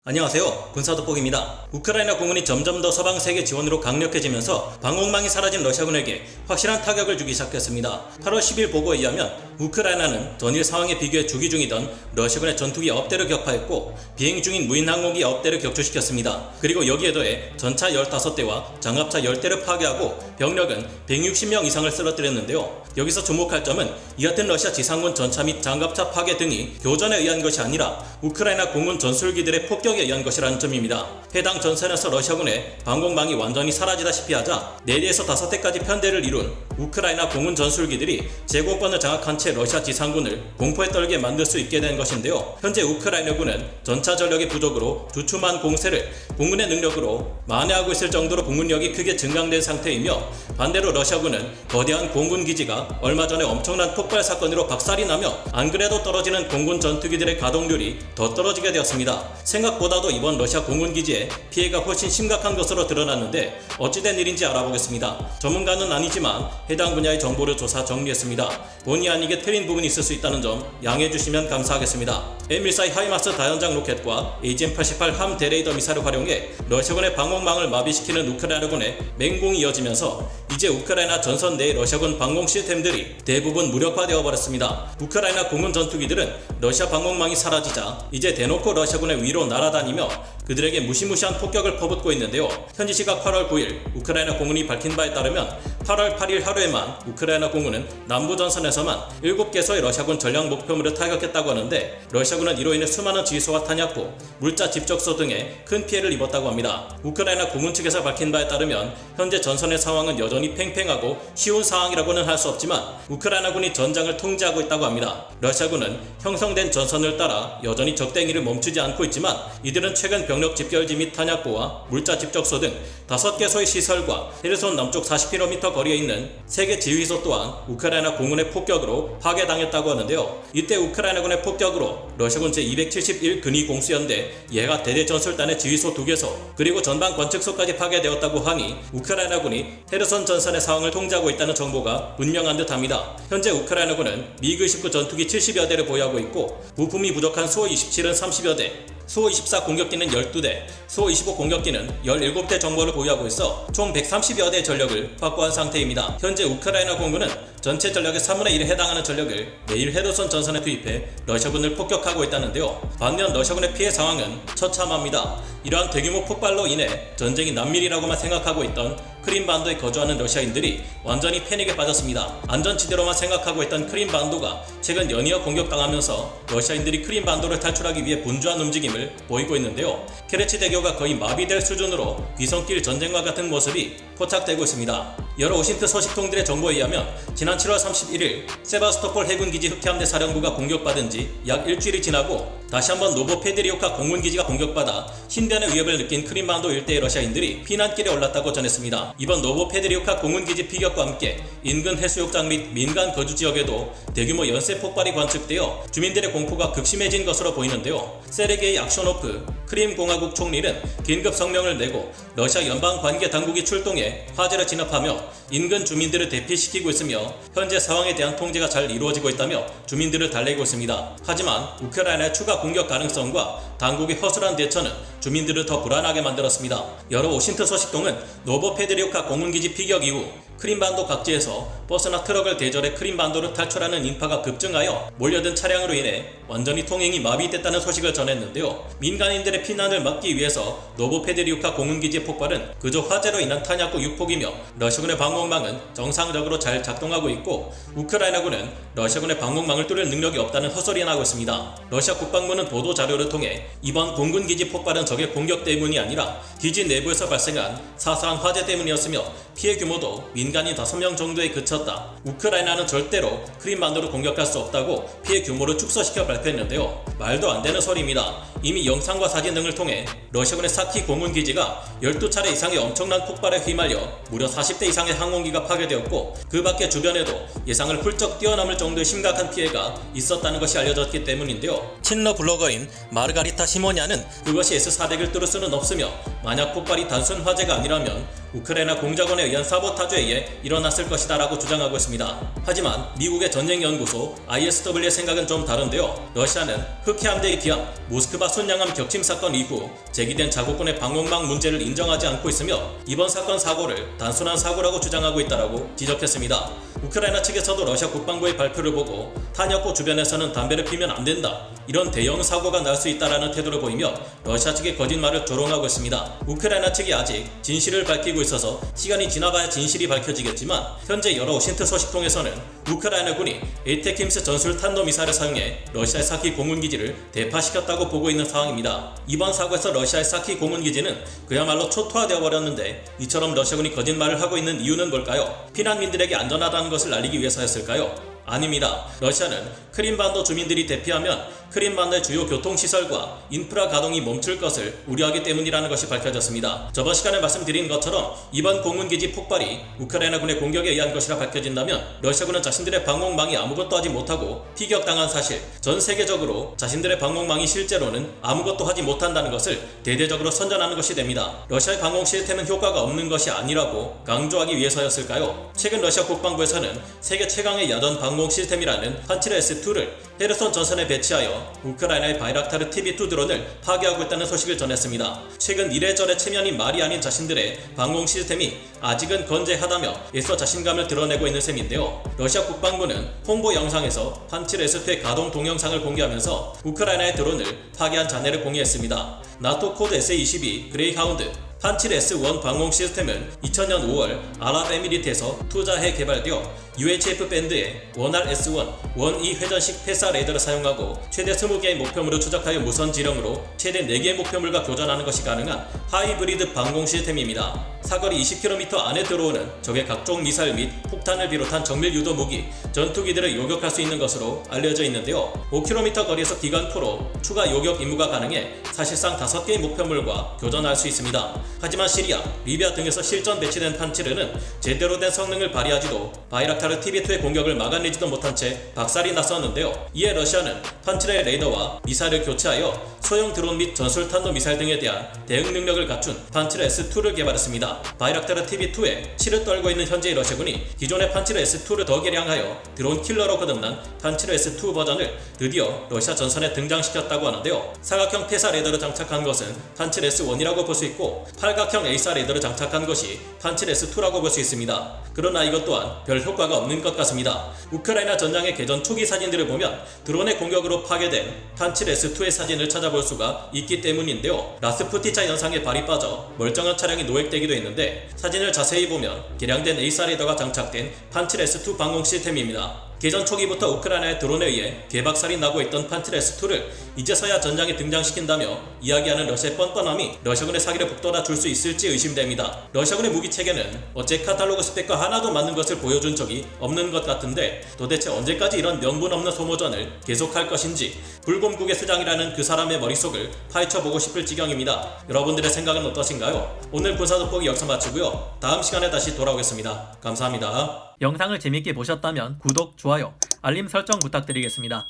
안녕하세요. 군사돋보기입니다. 우크라이나 공군이 점점 더 서방 세계 지원으로 강력해지면서 방공망이 사라진 러시아군에게 확실한 타격을 주기 시작했습니다. 8월 10일 보고에 의하면 우크라이나는 전일 상황에 비교해 주기 중이던 러시아군의 전투기 9대를 격파했고 비행 중인 무인 항공기 9대를 격추시켰습니다. 그리고 여기에 더해 전차 15대와 장갑차 10대를 파괴하고 병력은 160명 이상을 쓰러뜨렸는데요. 여기서 주목할 점은 이 같은 러시아 지상군 전차 및 장갑차 파괴 등이 교전에 의한 것이 아니라 우크라이나 공군 전술기들의 폭격에 의한 것이라는 점입니다. 해당 전선에서 러시아군의 방공망이 완전히 사라지다시피 하자 4대에서 5대까지 편대를 이룬 우크라이나 공군 전술기들이 제공권을 장악한 채 러시아 지상군을 공포에 떨게 만들 수 있게 된 것인데요. 현재 우크라이나군은 전차 전력의 부족으로 주춤한 공세를 공군의 능력으로 만회하고 있을 정도로 공군력이 크게 증강된 상태이며, 반대로 러시아군은 거대한 공군 기지가 얼마 전에 엄청난 폭발 사건으로 박살이 나며 안 그래도 떨어지는 공군 전투기들의 가동률이 더 떨어지게 되었습니다. 생각보다도 이번 러시아 공군 기지의 피해가 훨씬 심각한 것으로 드러났는데 어찌된 일인지 알아보겠습니다. 전문가는 아니지만 해당 분야의 정보를 조사 정리했습니다. 본의 아니게 틀린 부분이 있을 수 있다는 점 양해해 주시면 감사하겠습니다. M14 하이마스 다연장 로켓과 AGM-88 함 대레이더 미사일을 활용해 러시아군의 방공망을 마비시키는 우크라이나군의 맹공이 이어지면서 이제 우크라이나 전선 내 러시아군 방공 시스템들이 대부분 무력화되어 버렸습니다. 우크라이나 공군 전투기들은 러시아 방공망이 사라지자 이제 대놓고 러시아군의 위로 날아다니며 그들에게 무시무시한 폭격을 퍼붓고 있는데요. 현지 시각 8월 9일 우크라이나 공군이 밝힌 바에 따르면 8월 8일 하루에만 우크라이나 공군은 남부 전선에서만 7개소의 러시아군 전략 목표물을 타격했다고 하는데, 러시아군은 이로 인해 수많은 지휘소와 탄약고, 물자 집적소 등에 큰 피해를 입었다고 합니다. 우크라이나 공군 측에서 밝힌 바에 따르면 현재 전선의 상황은 여전히 팽팽하고 쉬운 상황이라고는 할 수 없지만 우크라이나군이 전장을 통제하고 있다고 합니다. 러시아군은 형성된 전선을 따라 여전히 적대행위를 멈추지 않고 있지만 이들은 최근 병력 집결지 및 탄약고와 물자 집적소 등 5개소의 시설과 헤르손 남쪽 40km 거리에 있는 3개 지휘소 또한 우크라이나 공군의 폭격으로 파괴당했다고 하는데요. 이때 우크라이나군의 폭격으로 러시아군 제271 근위공수연대 예가 대대전술단의 지휘소 2개소 그리고 전방 관측소까지 파괴되었다고 하니 우크라이나군이 헤르손 전선의 상황을 통제하고 있다는 정보가 분명한 듯합니다. 현재 우크라이나군은 미그-29 전투기 70여 대를 보유하고 있고 부품이 부족한 수-27은 30여 대, 수-24 공격기는 12대, 수-25 공격기는 17대 정도를 보유하고 있어 총 130여 대의 전력을 확보한 상태입니다. 현재 우크라이나 공군은 전체 전력의 3분의 1에 해당하는 전력을 매일 헤르손 전선에 투입해 러시아군을 폭격하고 있다는데요. 반면 러시아군의 피해 상황은 처참합니다. 이러한 대규모 폭발로 인해 전쟁이 난밀이라고만 생각하고 있던 크림반도에 거주하는 러시아인들이 완전히 패닉에 빠졌습니다. 안전지대로만 생각하고 있던 크림반도가 최근 연이어 공격당하면서 러시아인들이 크림반도를 탈출하기 위해 분주한 움직임을 보이고 있는데요. 케레치 대교가 거의 마비될 수준으로 귀성길 전쟁과 같은 모습이 포착되고 있습니다. 여러 오신트 소식통들의 정보에 의하면 지난 7월 31일 세바스토폴 해군기지 흑해함대 사령부가 공격받은 지 약 일주일이 지나고 다시 한번 노보페드리오카 공군기지가 공격받아 신변의 위협을 느낀 크림반도 일대의 러시아인들이 피난길에 올랐다고 전했습니다. 이번 노보페드리오카 공군기지 피격과 함께 인근 해수욕장 및 민간 거주지역에도 대규모 연쇄 폭발이 관측되어 주민들의 공포가 극심해진 것으로 보이는데요. 세르게이 악쇼노프 크림공화국 총리는 긴급 성명을 내고 러시아 연방관계당국이 출동해 화재를 진압하며 인근 주민들을 대피시키고 있으며 현재 상황에 대한 통제가 잘 이루어지고 있다며 주민들을 달래고 있습니다. 하지만 우크라이나의 추가 공격 가능성과 당국의 허술한 대처는 주민들을 더 불안하게 만들었습니다. 여러 오신트 소식통은 노보페드리오카 공군기지 피격 이후 크림반도 각지에서 버스나 트럭을 대절해 크림반도를 탈출하는 인파가 급증하여 몰려든 차량으로 인해 완전히 통행이 마비됐다는 소식을 전했는데요. 민간인들의 피난을 막기 위해서 노보페드리오카 공군기지의 폭발은 그저 화재로 인한 탄약고 유폭이며 러시아군의 방공망은 정상적으로 잘 작동하고 있고 우크라이나군은 러시아군의 방공망을 뚫을 능력이 없다는 헛소리가 나고 있습니다. 러시아 국방부는 보도 자료를 통해 이번 공군기지 폭발은 적의 공격 때문이 아니라 기지 내부에서 발생한 사소한 화재 때문이었으며 피해 규모도 민간인 5명 정도에 그쳤다. 우크라이나는 절대로 크림반도를 공격할 수 없다고 피해 규모를 축소시켜 발표했는데요. 말도 안 되는 소리입니다. 이미 영상과 사진 등을 통해 러시아군의 사키 공군기지가 12차례 이상의 엄청난 폭발에 휘말려 무려 40대 이상의 항공기가 파괴되었고 그 밖에 주변에도 예상을 훌쩍 뛰어넘을 정도의 심각한 피해가 있었다는 것이 알려졌기 때문인데요. 친러 블로거인 마르가리타 시모냐는 그것이 S-400을 뚫을 수는 없으며 만약 폭발이 단순 화재가 아니라면 우크라이나 공작원에 의한 사보타주에 의해 일어났을 것이다 라고 주장하고 있습니다. 하지만 미국의 전쟁연구소 ISW의 생각은 좀 다른데요. 러시아는 흑해 함대의 기함, 모스크바 순양함 격침 사건 이후 제기된 자국군의 방공망 문제를 인정하지 않고 있으며 이번 사건 사고를 단순한 사고라고 주장하고 있다라고 지적했습니다. 우크라이나 측에서도 러시아 국방부의 발표를 보고 탄약고 주변에서는 담배를 피면 안 된다, 이런 대형 사고가 날 수 있다라는 태도를 보이며 러시아 측의 거짓말을 조롱하고 있습니다. 우크라이나 측이 아직 진실을 밝히고 있어서 시간이 지나봐야 진실이 밝혀지겠지만 현재 여러 오신트 소식통에서는 우크라이나군이 에이테킴스 전술 탄도미사일을 사용해 러시아의 사키 공군기지를 대파시켰다고 보고 있는 상황입니다. 이번 사고에서 러시아의 사키 공군기지는 그야말로 초토화되어 버렸는데 이처럼 러시아군이 거짓말을 하고 있는 이유는 뭘까요? 피난민들에게 안전하다는 것을 알리기 위해서였을까요? 아닙니다. 러시아는 크림반도 주민들이 대피하면 크림반도의 주요 교통시설과 인프라 가동이 멈출 것을 우려하기 때문이라는 것이 밝혀졌습니다. 저번 시간에 말씀드린 것처럼 이번 공군기지 폭발이 우크라이나군의 공격에 의한 것이라 밝혀진다면 러시아군은 자신들의 방공망이 아무것도 하지 못하고 피격당한 사실, 전 세계적으로 자신들의 방공망이 실제로는 아무것도 하지 못한다는 것을 대대적으로 선전하는 것이 됩니다. 러시아의 방공 시스템은 효과가 없는 것이 아니라고 강조하기 위해서였을까요? 최근 러시아 국방부에서는 세계 최강의 야전 방공 시스템이라는 판치르-S2를 헤르손 전선에 배치하여 우크라이나의 바이락타르 TB2 드론을 파괴하고 있다는 소식을 전했습니다. 최근 이래저래 체면이 말이 아닌 자신들의 방공 시스템이 아직은 건재하다며 애써 자신감을 드러내고 있는 셈인데요. 러시아 국방부는 홍보 영상에서 판치르-S2의 가동 동영상을 공개하면서 우크라이나의 드론을 파괴한 잔해를 공개했습니다. 나토 코드 SA-22 그레이하운드 판치르-S1 방공 시스템은 2000년 5월 아랍에미리트에서 투자해 개발되어 UHF 밴드의 원R S1, 원2 회전식 패사 레이더를 사용하고 최대 20개의 목표물을 추적하여 무선 지령으로 최대 4개의 목표물과 교전하는 것이 가능한 하이브리드 방공 시스템입니다. 사거리 20km 안에 들어오는 적의 각종 미사일 및 폭탄을 비롯한 정밀 유도 무기, 전투기들을 요격할 수 있는 것으로 알려져 있는데요. 5km 거리에서 기관포로 추가 요격 임무가 가능해 사실상 5개의 목표물과 교전할 수 있습니다. 하지만 시리아, 리비아 등에서 실전 배치된 판치르는 제대로 된 성능을 발휘하지도 바이락타르 TB2의 공격을 막아내지도 못한 채 박살이 났었는데요. 이에 러시아는 판치르의 레이더와 미사일을 교체하여 소형 드론 및 전술탄도 미사일 등에 대한 대응 능력을 갖춘 판치르 S2를 개발했습니다. 바이락타르 TB2에 치를 떨고 있는 현재의 러시아군이 기존의 판치르 S2를 더 개량하여 드론 킬러로 거듭난 판치르 S2 버전을 드디어 러시아 전선에 등장시켰다고 하는데요. 사각형 패사 레이더를 장착한 것은 판치르 S1이라고 볼 수 있고 팔각형 에이사 레이더를 장착한 것이 판치르 S2라고 볼 수 있습니다. 그러나 이것 또한 별 효과가 없는 것 같습니다. 우크라이나 전장의 개전 초기 사진들을 보면 드론의 공격으로 파괴된 판치르 S2의 사진을 찾아볼 수가 있기 때문인데요. 라스푸티차 현상에 발이 빠져 멀쩡한 차량이 노획되기도 했는데 사진을 자세히 보면 개량된 에이사 레이더가 장착된 판치르 S2 방공 시스템입니다. 개전 초기부터 우크라이나의 드론에 의해 개박살이 나고 있던 판치르 S2를 이제서야 전장에 등장시킨다며 이야기하는 러시아의 뻔뻔함이 러시아군의 사기를 북돋아 줄 수 있을지 의심됩니다. 러시아군의 무기 체계는 어째 카탈로그 스펙과 하나도 맞는 것을 보여준 적이 없는 것 같은데 도대체 언제까지 이런 명분 없는 소모전을 계속할 것인지 불곰국의 수장이라는 그 사람의 머릿속을 파헤쳐보고 싶을 지경입니다. 여러분들의 생각은 어떠신가요? 오늘 군사 돋보기 여기서 마치고요. 다음 시간에 다시 돌아오겠습니다. 감사합니다. 영상을 재밌게 보셨다면 구독, 좋아요, 알림 설정 부탁드리겠습니다.